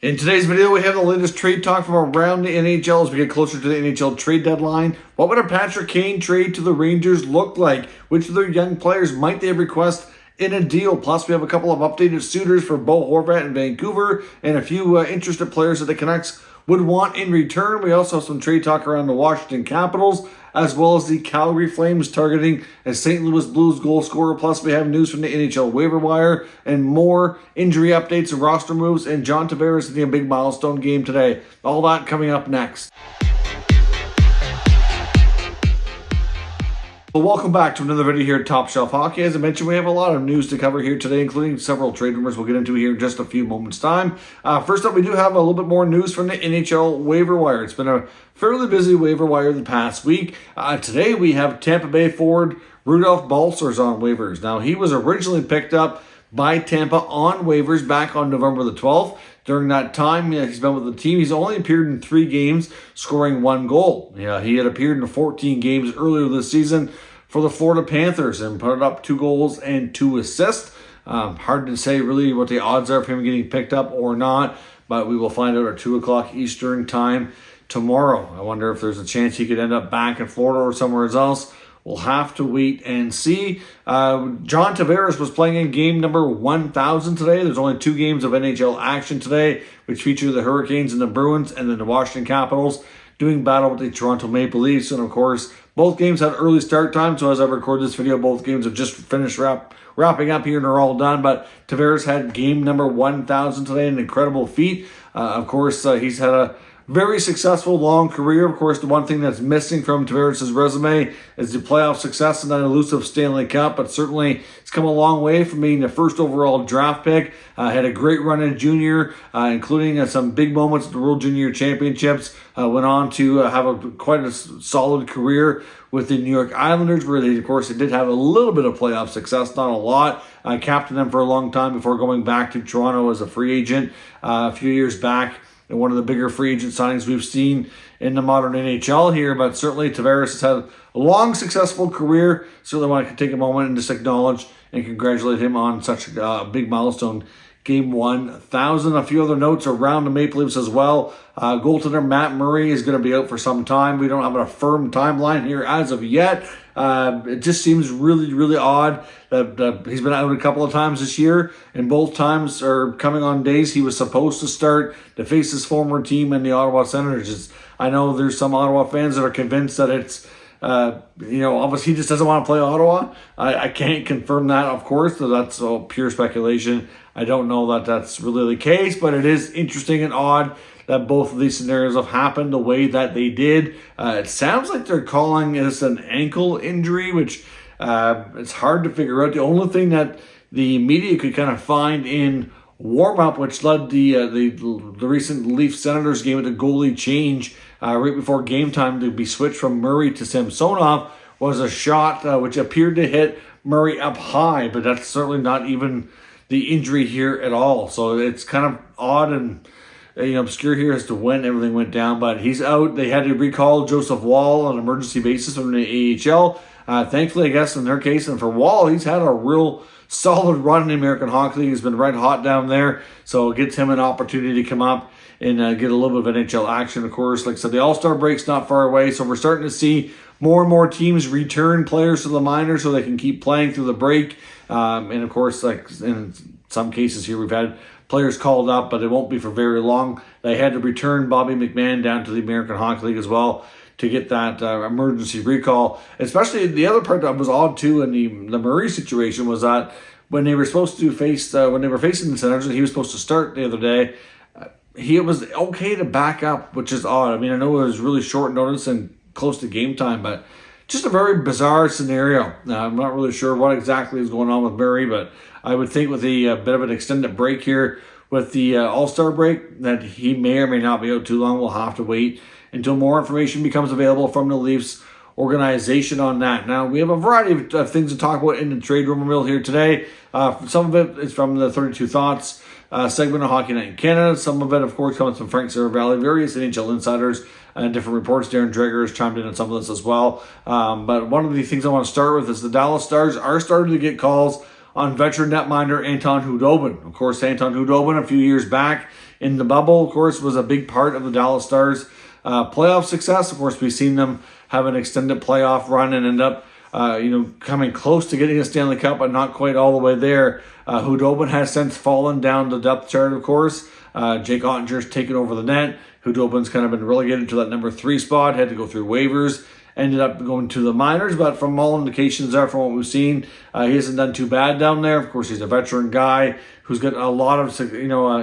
In today's video, we have the latest trade talk from around the NHL as we get closer to the NHL trade deadline. What would a Patrick Kane trade to the Rangers look like? Which of their young players might they request in a deal? Plus, we have a couple of updated suitors for Bo Horvat in Vancouver and a few interested players that the Canucks would want in return. We also have some trade talk around the Washington Capitals, as well as the Calgary Flames targeting a St. Louis Blues goal scorer. Plus, we have news from the NHL waiver wire and more injury updates and roster moves, and John Tavares in a big milestone game today. All that coming up next. Well, welcome back to another video here at Top Shelf Hockey. As I mentioned, we have a lot of news to cover here today, including several trade rumors we'll get into here in just a few moments' time. First up, we do have a little bit more news from the NHL waiver wire. It's been a fairly busy waiver wire the past week. Today, we have Tampa Bay forward Rudolph Balcers on waivers. Now, he was originally picked up by Tampa on waivers back on November the 12th. During that time, he's been with the team. He's only appeared in 3 games, scoring 1 goal. He had appeared in 14 games earlier this season for the Florida Panthers and put up 2 goals and 2 assists. Hard to say really what the odds are for him getting picked up or not, but we will find out at 2 o'clock Eastern time tomorrow. I wonder if there's a chance he could end up back in Florida or somewhere else. We'll have to wait and see. John Tavares was playing in game number 1,000 today. There's only 2 games of NHL action today, which feature the Hurricanes and the Bruins, and then the Washington Capitals doing battle with the Toronto Maple Leafs. And of course, both games had early start time. So as I record this video, both games have just finished wrapping up here and are all done. But Tavares had game number 1,000 today, an incredible feat. Of course, he's had a very successful, long career. Of course, the one thing that's missing from Tavares' resume is the playoff success and that elusive Stanley Cup, but certainly it's come a long way from being the first overall draft pick. Had a great run in junior, including some big moments at the World Junior Championships. Went on to have quite a solid career with the New York Islanders, where they did have a little bit of playoff success, not a lot. Captained them for a long time before going back to Toronto as a free agent a few years back. And one of the bigger free agent signings we've seen in the modern NHL here. But certainly Tavares has had a long, successful career. Certainly want to take a moment and just acknowledge and congratulate him on such a big milestone. Game 1,000. A few other notes around the Maple Leafs as well. Goaltender Matt Murray is going to be out for some time. We don't have a firm timeline here as of yet. It just seems really, really odd that he's been out a couple of times this year, and both times are coming on days he was supposed to start to face his former team and the Ottawa Senators. I know there's some Ottawa fans that are convinced that it's obviously he just doesn't want to play Ottawa. I can't confirm that, of course, so that's all pure speculation. I don't know that that's really the case, but it is interesting and odd that both of these scenarios have happened the way that they did. It sounds like they're calling this an ankle injury, which it's hard to figure out. The only thing that the media could kind of find in warm-up, which led the recent Leafs-Senators game with the goalie change right before game time to be switched from Murray to Samsonov, was a shot which appeared to hit Murray up high, but that's certainly not even the injury here at all. So it's kind of odd and obscure here as to when everything went down, but he's out. They had to recall Joseph Woll on an emergency basis from the AHL. Thankfully, I guess in their case, and for Woll, he's had a real solid run in the American Hockey League. He's been red hot down there, so it gets him an opportunity to come up and get a little bit of NHL action. Of course, like I said, the All-Star break's not far away, so we're starting to see more and more teams return players to the minors so they can keep playing through the break. And of course, like in some cases here, we've had players called up, but it won't be for very long. They had to return Bobby McMahon down to the American Hockey League as well to get that emergency recall. Especially the other part that was odd too in the Murray situation was that when they were supposed to face, when they were facing the Senators, and he was supposed to start the other day, he was okay to back up, which is odd. I mean, I know it was really short notice and close to game time, but just a very bizarre scenario. I'm not really sure what exactly is going on with Murray, but I would think with a bit of an extended break here with the All-Star break that he may or may not be out too long. We'll have to wait until more information becomes available from the Leafs organization on that. Now, we have a variety of things to talk about in the trade rumor mill here today. Some of it is from the 32 Thoughts segment of Hockey Night in Canada. Some of it, of course, comes from Frank Saravalli, various NHL insiders, and different reports. Darren Dreger has chimed in on some of this as well. But one of the things I want to start with is the Dallas Stars are starting to get calls on veteran netminder Anton Khudobin. Of course, Anton Khudobin a few years back in the bubble, of course, was a big part of the Dallas Stars' playoff success. Of course, we've seen them have an extended playoff run and end up coming close to getting a Stanley Cup, but not quite all the way there. Khudobin has since fallen down the depth chart, of course. Jake Ottinger's taken over the net. Khudobin's kind of been relegated to that number 3 spot, had to go through waivers, ended up going to the minors, but from all indications there, from what we've seen, he hasn't done too bad down there. Of course, he's a veteran guy who's got a lot of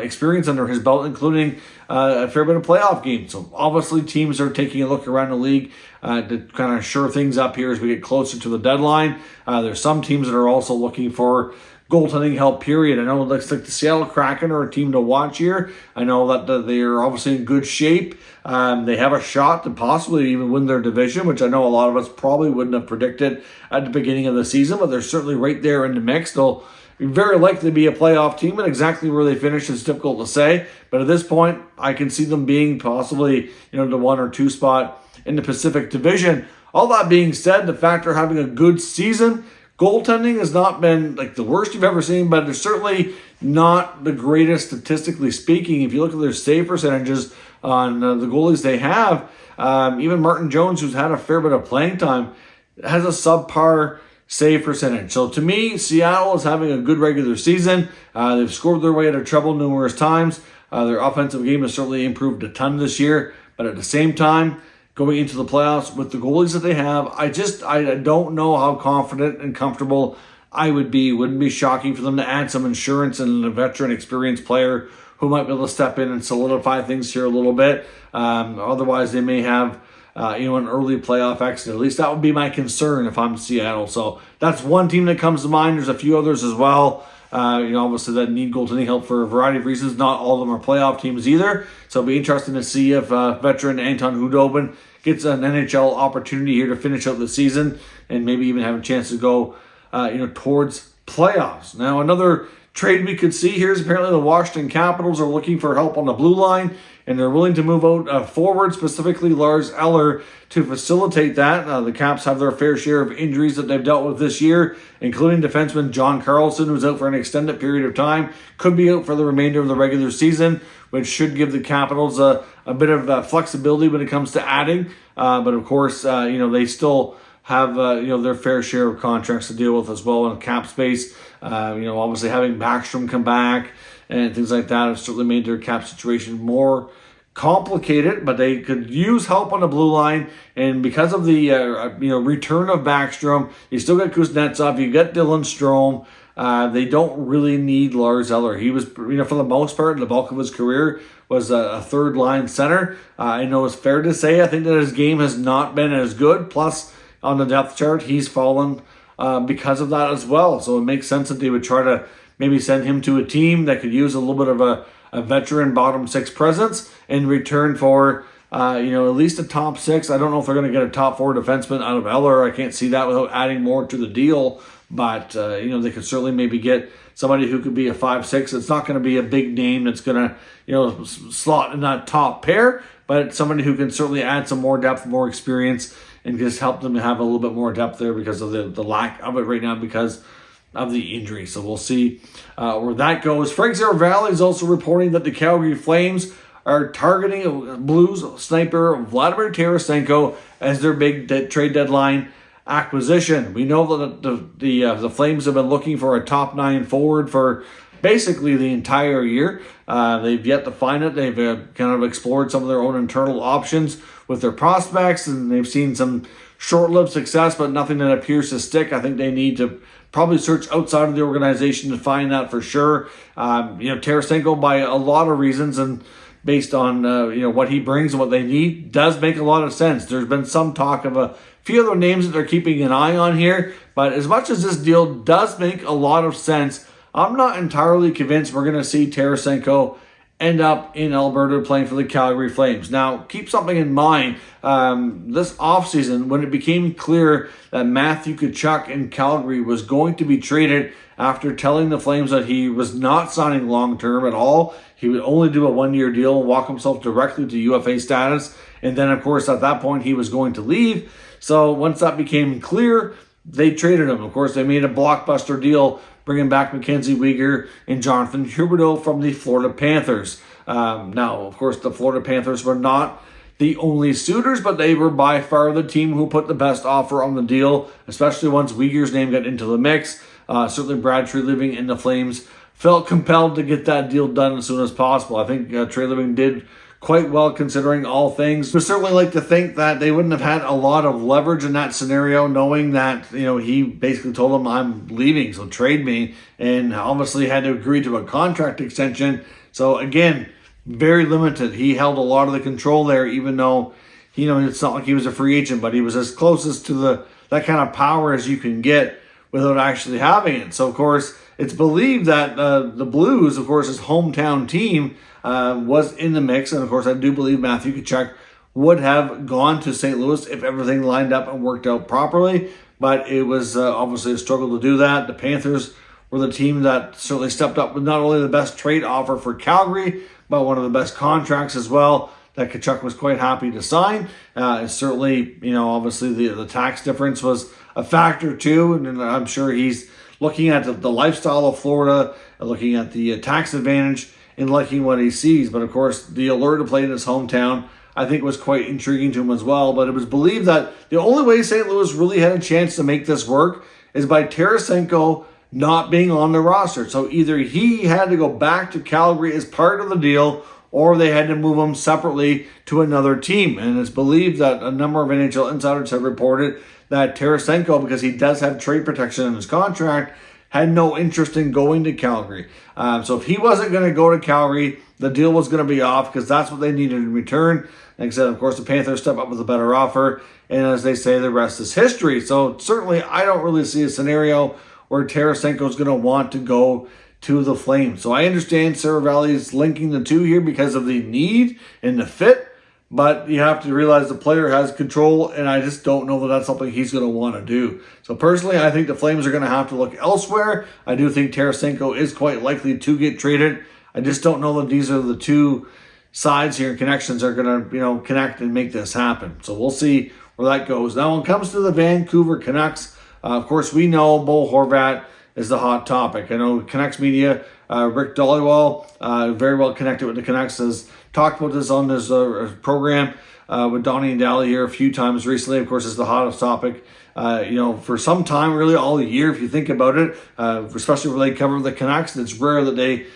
experience under his belt, including a fair bit of playoff games. So obviously teams are taking a look around the league to kind of shore things up here as we get closer to the deadline. There's some teams that are also looking for goaltending help, period. I know it looks like the Seattle Kraken are a team to watch here. I know that they are obviously in good shape. They have a shot to possibly even win their division, which I know a lot of us probably wouldn't have predicted at the beginning of the season, but they're certainly right there in the mix. They'll very likely be a playoff team, and exactly where they finish is difficult to say. But at this point, I can see them being possibly, the 1 or 2 spot in the Pacific Division. All that being said, the fact they're having a good season, goaltending has not been like the worst you've ever seen, but it's certainly not the greatest statistically speaking. If you look at their save percentages on the goalies they have, even Martin Jones, who's had a fair bit of playing time, has a subpar save percentage. So to me, Seattle is having a good regular season. They've scored their way out of trouble numerous times. Their offensive game has certainly improved a ton this year, but at the same time, going into the playoffs with the goalies that they have, I don't know how confident and comfortable I would be. Wouldn't be shocking for them to add some insurance and a veteran experienced player who might be able to step in and solidify things here a little bit. Otherwise, they may have an early playoff exit. At least that would be my concern if I'm Seattle. So that's one team that comes to mind. There's a few others as well. Obviously that need goaltending help for a variety of reasons. Not all of them are playoff teams either. So it'll be interesting to see if veteran Anton Khudobin gets an NHL opportunity here to finish out the season and maybe even have a chance to go, towards playoffs. Now, another trade we could see here is apparently the Washington Capitals are looking for help on the blue line, and they're willing to move out forward, specifically Lars Eller, to facilitate that. The Caps have their fair share of injuries that they've dealt with this year, including defenseman John Carlson, who's out for an extended period of time, could be out for the remainder of the regular season, which should give the Capitals a bit of flexibility when it comes to adding. But of course, they still have their fair share of contracts to deal with as well in cap space. Obviously having Backstrom come back and things like that have certainly made their cap situation more complicated, but they could use help on the blue line. And because of the return of Backstrom, you still got Kuznetsov, you got Dylan Strome. They don't really need Lars Eller. He was, for the most part, the bulk of his career was a third-line center. I know it's fair to say I think that his game has not been as good. Plus, on the depth chart, he's fallen because of that as well. So it makes sense that they would try to maybe send him to a team that could use a little bit of a veteran bottom 6 presence in return for at least a top 6. I don't know if they're going to get a top 4 defenseman out of Eller. I can't see that without adding more to the deal. But, they could certainly maybe get somebody who could be a 5-6. It's not going to be a big name that's going to, slot in that top pair, but somebody who can certainly add some more depth, more experience, and just help them to have a little bit more depth there because of the lack of it right now because of the injury. So we'll see where that goes. Frank Zaravalli is also reporting that the Calgary Flames are targeting Blues sniper Vladimir Tarasenko as their big trade deadline acquisition. We know that the Flames have been looking for a top 9 forward for basically the entire year. They've yet to find it. They've kind of explored some of their own internal options with their prospects, and they've seen some short-lived success, but nothing that appears to stick. I think they need to probably search outside of the organization to find that for sure. Tarasenko, by a lot of reasons, and based on what he brings and what they need, does make a lot of sense. There's been some talk of a few other names that they're keeping an eye on here, but as much as this deal does make a lot of sense, I'm not entirely convinced we're going to see Tarasenko end up in Alberta playing for the Calgary Flames. Now, keep something in mind. This offseason, when it became clear that Matthew Tkachuk in Calgary was going to be traded after telling the Flames that he was not signing long-term at all, he would only do a 1-year deal and walk himself directly to UFA status. And then, of course, at that point, he was going to leave. So once that became clear, they traded him. Of course, they made a blockbuster deal bringing back Mackenzie Weegar and Jonathan Huberdeau from the Florida Panthers. Now, of course, the Florida Panthers were not the only suitors, but they were by far the team who put the best offer on the deal, especially once Weegar's name got into the mix. Certainly Brad Treliving and the Flames felt compelled to get that deal done as soon as possible. I think Treliving did quite well considering all things. But certainly like to think that they wouldn't have had a lot of leverage in that scenario, knowing that, he basically told them, I'm leaving, so trade me, and obviously had to agree to a contract extension. So again, very limited. He held a lot of the control there, even though, it's not like he was a free agent, but he was as closest to that kind of power as you can get without actually having it. So, of course, it's believed that the Blues, of course, his hometown team, was in the mix. And, of course, I do believe Matthew Tkachuk would have gone to St. Louis if everything lined up and worked out properly. But it was obviously a struggle to do that. The Panthers were the team that certainly stepped up with not only the best trade offer for Calgary, but one of the best contracts as well that Tkachuk was quite happy to sign. Certainly, obviously the tax difference was a factor too, and I'm sure he's looking at the lifestyle of Florida, looking at the tax advantage, and liking what he sees. But of course, the allure to play in his hometown, I think, was quite intriguing to him as well. But it was believed that the only way St. Louis really had a chance to make this work is by Tarasenko not being on the roster. So either he had to go back to Calgary as part of the deal, or they had to move him separately to another team. And it's believed that a number of NHL insiders have reported that Tarasenko, because he does have trade protection in his contract, had no interest in going to Calgary. So if he wasn't going to go to Calgary, the deal was going to be off, because that's what they needed in return. Like I said, of course, the Panthers step up with a better offer, and as they say, the rest is history. So certainly I don't really see a scenario where Tarasenko is going to want to go to the Flames. So I understand Sarah Valley's linking the two here because of the need and the fit, but you have to realize the player has control, and I just don't know that that's something he's going to want to do. So personally, I think the Flames are going to have to look elsewhere. I do think Tarasenko is quite likely to get traded. I just don't know that these are the two sides here and connections are going to, connect and make this happen. So we'll see where that goes. Now, when it comes to the Vancouver Canucks, of course, we know Bo Horvat is the hot topic. I know Canucks media, Rick Dhaliwal, very well connected with the Canucks, has talked about this on this program with Donnie and Daly here a few times recently. Of course, it's the hottest topic, for some time, really all year, if you think about it, especially when they cover the Canucks. It's rare that they,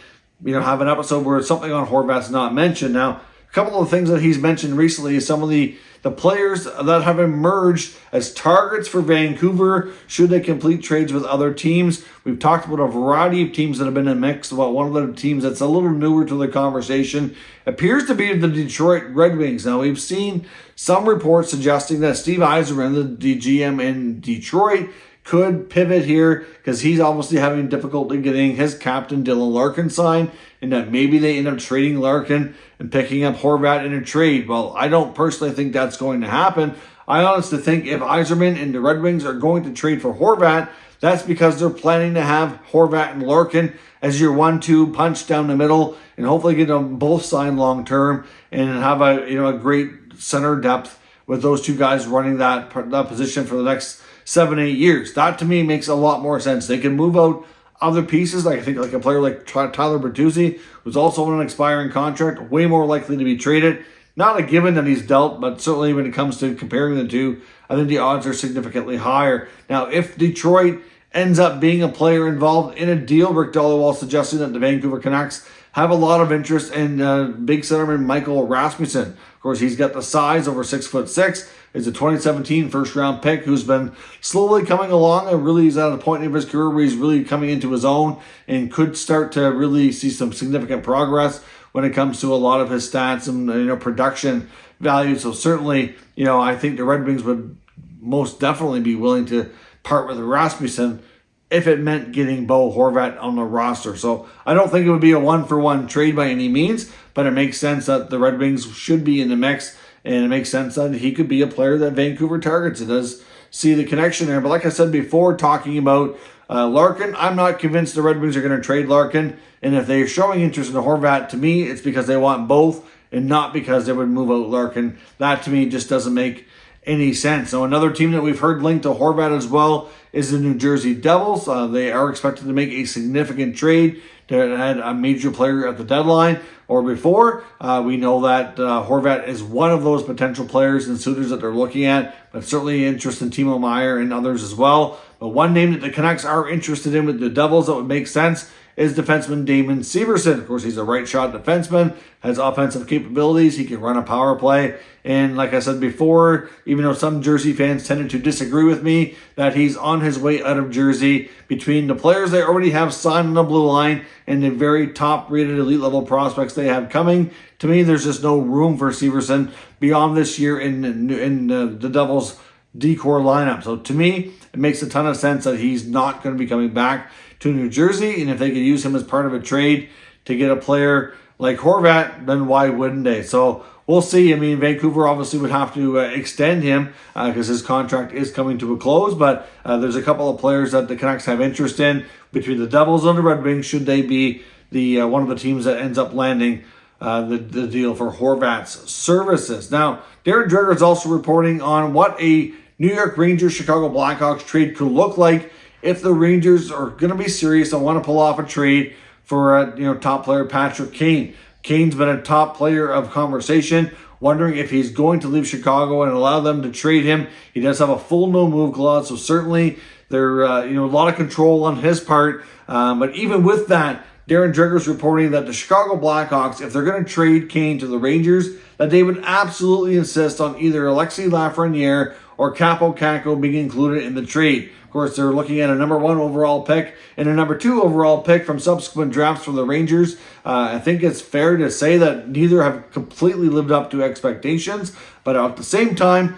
have an episode where something on Horvat's not mentioned. Now, a couple of things that he's mentioned recently is some of the players that have emerged as targets for Vancouver should they complete trades with other teams. We've talked about a variety of teams that have been in the mix. Well, one of the teams that's a little newer to the conversation appears to be the Detroit Red Wings. Now, we've seen some reports suggesting that Steve Yzerman, the GM in Detroit, could pivot here because he's obviously having difficulty getting his captain Dylan Larkin signed, and that maybe they end up trading Larkin and picking up Horvat in a trade. Well, I don't personally think that's going to happen. I honestly think if Yzerman and the Red Wings are going to trade for Horvat, that's because they're planning to have Horvat and Larkin as your 1-2 punch down the middle, and hopefully get them both signed long term and have a great center depth with those two guys running that position for the next 7-8 years. That to me makes a lot more sense. They can move out other pieces, like I think like a player like Tyler Bertuzzi, who's also on an expiring contract, way more likely to be traded. Not a given that he's dealt, but certainly when it comes to comparing the two, I think the odds are significantly higher. Now, if Detroit ends up being a player involved in a deal, Rick Dhaliwal suggesting that the Vancouver Canucks have a lot of interest in big centerman Michael Rasmussen. Of course, he's got the size, over 6'6". He's a 2017 first-round pick who's been slowly coming along, and really is at a point in his career where he's really coming into his own and could start to really see some significant progress when it comes to a lot of his stats and production value. So certainly, I think the Red Wings would most definitely be willing to part with Rasmussen if it meant getting Bo Horvat on the roster. So I don't think it would be a one-for-one trade by any means, but it makes sense that the Red Wings should be in the mix, and it makes sense that he could be a player that Vancouver targets. It does see the connection there. But like I said before, talking about Larkin, I'm not convinced the Red Wings are going to trade Larkin. And if they're showing interest in Horvat, to me, it's because they want both and not because they would move out Larkin. That to me just doesn't make any sense. Now, another team that we've heard linked to Horvat as well is the New Jersey Devils. They are expected to make a significant trade to add a major player at the deadline or before. We know that Horvat is one of those potential players and suitors that they're looking at, but certainly interest in Timo Meier and others as well. But one name that the Canucks are interested in with the Devils that would make sense is defenseman Damon Severson. Of course, he's a right-shot defenseman, has offensive capabilities. He can run a power play. And like I said before, even though some Jersey fans tended to disagree with me, that he's on his way out of Jersey between the players they already have signed on the blue line and the very top-rated elite-level prospects they have coming. To me, there's just no room for Severson beyond this year in the Devils' decor lineup. So to me, it makes a ton of sense that he's not going to be coming back to New Jersey, and if they could use him as part of a trade to get a player like Horvat, then why wouldn't they? So we'll see. I mean, Vancouver obviously would have to extend him because his contract is coming to a close, but there's a couple of players that the Canucks have interest in between the Devils and the Red Wings, should they be the one of the teams that ends up landing the deal for Horvat's services. Now, Darren Dreger is also reporting on what a New York Rangers Chicago Blackhawks trade could look like if the Rangers are going to be serious and want to pull off a trade for top player Patrick Kane. Kane's been a top player of conversation, wondering if he's going to leave Chicago and allow them to trade him. He does have a full no-move clause, so certainly there a lot of control on his part. But even with that, Darren Dreger's reporting that the Chicago Blackhawks, if they're going to trade Kane to the Rangers, that they would absolutely insist on either Alexis Lafreniere or Capo Caco being included in the trade. Of course, they're looking at a number 1 overall pick and a number 2 overall pick from subsequent drafts from the Rangers. I think it's fair to say that neither have completely lived up to expectations, but at the same time,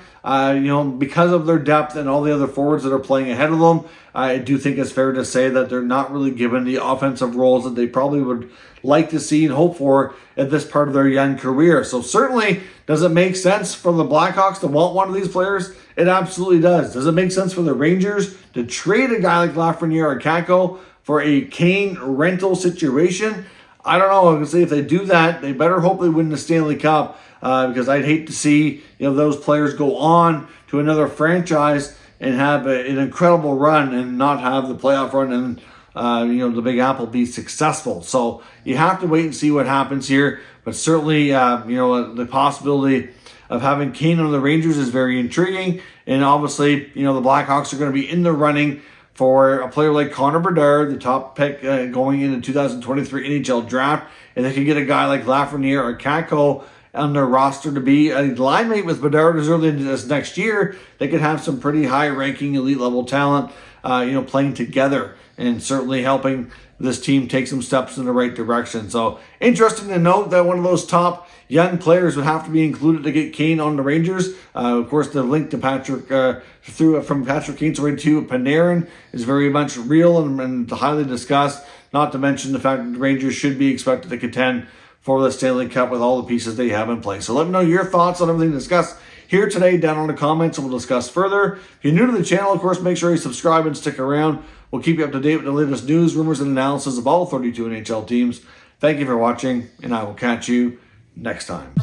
because of their depth and all the other forwards that are playing ahead of them, I do think it's fair to say that they're not really given the offensive roles that they probably would like to see and hope for at this part of their young career. So certainly, does it make sense for the Blackhawks to want one of these players? It absolutely does. Does it make sense for the Rangers to trade a guy like Lafreniere or Caco for a Kane rental situation? I don't know. I can say if they do that, they better hope they win the Stanley Cup because I'd hate to see those players go on to another franchise and have an incredible run and not have the playoff run and the Big Apple be successful. So you have to wait and see what happens here. But certainly, the possibility of having Kane on the Rangers is very intriguing. And obviously, the Blackhawks are going to be in the running for a player like Connor Bedard, the top pick going into 2023 NHL draft. And they can get a guy like Lafreniere or Caco on their roster to be a line mate with Bedard as early as this next year. They could have some pretty high-ranking elite-level talent, playing together and certainly helping this team take some steps in the right direction. So interesting to note that one of those top young players would have to be included to get Kane on the Rangers. Of course, the link to Patrick from Patrick Kane to Panarin is very much real and highly discussed. Not to mention the fact that the Rangers should be expected to contend for the Stanley Cup with all the pieces they have in place. So let me know your thoughts on everything discussed here today down in the comments, and we'll discuss further. If you're new to the channel, of course, make sure you subscribe and stick around. We'll keep you up to date with the latest news, rumors, and analysis of all 32 NHL teams. Thank you for watching, and I will catch you next time.